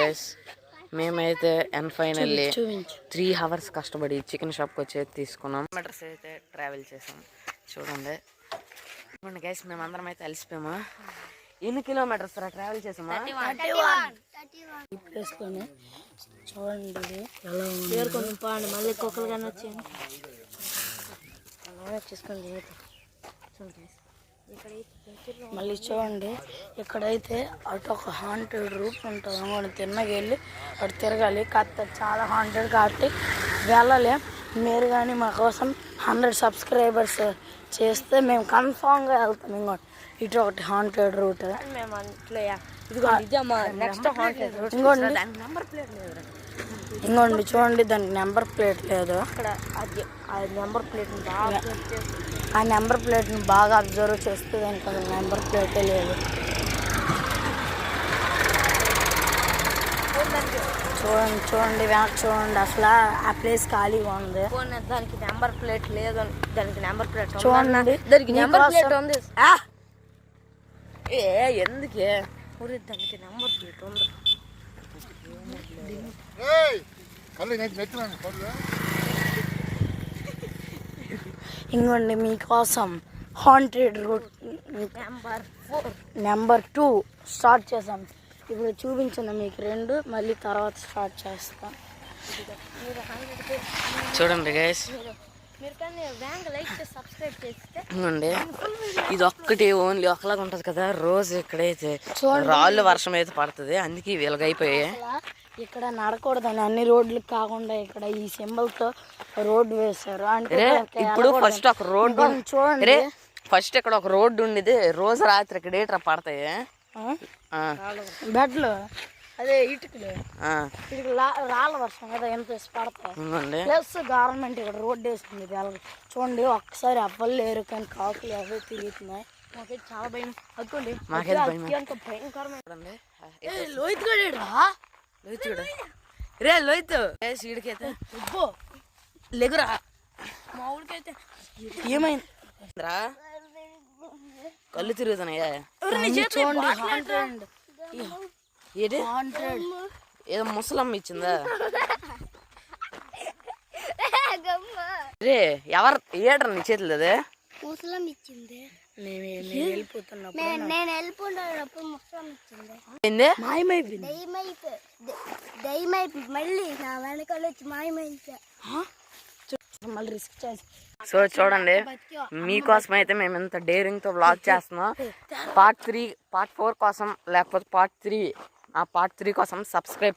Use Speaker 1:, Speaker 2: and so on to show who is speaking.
Speaker 1: Guys, మేమైతే and finally 3 hours కష్టపడి chicken షాప్కి వచ్చి తీసుకున్నాం. కిలోమీటర్స్ అయితే ట్రావెల్ చేసాం. చూడండి గైస్, మేమందరం అయితే అలసిపోయాము. ఎన్ని కిలోమీటర్స్ ట్రావెల్ చేసామా?
Speaker 2: 31. చూడండి ఎలా ఉంది. మళ్ళీ కుక్కలు కానీ వచ్చాను మళ్ళీ చూడండి. ఇక్కడైతే అటు ఒక హాంటెడ్ రూట్ ఉంటుంది. మనం తిన్నగెళ్ళి అటు తిరగాలి. కాస్త చాలా హాంటెడ్ కాబట్టి వెళ్ళలే. మీరు కానీ మా కోసం 100 subscribers చేస్తే మేము కన్ఫామ్గా వెళ్తాం. ఇంకోటి ఇటు ఒకటి హాంటెడ్ రూట్. మేము ఇంకోండి చూడండి, దానికి నెంబర్ ప్లేట్ లేదు. అక్కడ ఆ నెంబర్ ప్లేట్ని బాగా అబ్జర్వ్ చేస్తే దానికి అసలు నెంబర్ ప్లేటే లేదు. చూడండి వెనక్కి చూడండి, అసలు ఆ ప్లేస్ ఖాళీగా ఉంది. దానికి నెంబర్ ప్లేట్ లేదు. దానికి నెంబర్ ప్లేట్ చూడండి, దానికి నెంబర్ ప్లేట్ ఉంది.
Speaker 1: ఎందుకే
Speaker 2: దానికి నెంబర్ ప్లేట్ ఉంది. ఇంకోండి మీకోసం హాంటెడ్ రూట్ నెంబర్ 2 స్టార్ట్ చేసాం. ఇప్పుడు చూపించాను మీకు 2, మళ్ళీ తర్వాత స్టార్ట్ చేస్తాం.
Speaker 1: చూడండి గైస్, ఇదిగోండి ఇది ఒక్కటి ఓన్లీ ఒకలాగా ఉంటది కదా. రోజు ఇక్కడైతే రాళ్ళు వర్షం అయితే పడుతుంది, అందుకే వీళ్ళకైపోయాయి.
Speaker 2: ఇక్కడ నడకూడదని అన్ని రోడ్లు కాకుండా ఇక్కడ ఈ సింబల్తో రోడ్డు వేశారు. అంటే
Speaker 1: ఇప్పుడు ఫస్ట్ ఒక రోడ్డు చూడండి, ఫస్ట్ ఇక్కడ ఒక రోడ్డు ఉండేది. రోజు రాత్రి ఇక్కడ ఏట్రా పడతాయి
Speaker 2: బెడ్లు, అదే ఇటుకలు రాళ్ళ వర్షం కదా, ఎంత పడతాయి. ప్లస్ గవర్నమెంట్ ఇక్కడ రోడ్డు వేస్తుంది. చూడండి ఒక్కసారి అవ్వలు లేరు కానీ కాకులు అవే తిరుగుతున్నాయి. మాకైతే చాలా భయం. అనుకోండి భయంకరమైన లోహిత్
Speaker 1: రే లోహిత్ వీడికైతే లేగురా.
Speaker 2: మా ఊరికైతే ఏమైంది
Speaker 1: కళ్ళు తిరుగుతున్నాయా? ఏదో ముసలమ్మ ఇచ్చిందా? రే ఎవరు ఏడ్రా నీ చేతులు? అదే
Speaker 2: ముసలమ్మ ఇచ్చింది. నేను వెళ్ళిపోయినప్పుడు ముసలమ్మ ఇచ్చింది. మళ్ళీ నా వెనకాల వచ్చి మాయమైంది. మళ్ళీ రిస్క్ చేసి
Speaker 1: సో చూడండి, మీకోసం అయితే మేము ఇంత డేరింగ్ తో వ్లాగ్ చేస్తున్నాం. పార్ట్ 4 కోసం, లేకపోతే పార్ట్ 3 కోసం సబ్స్క్రైబ్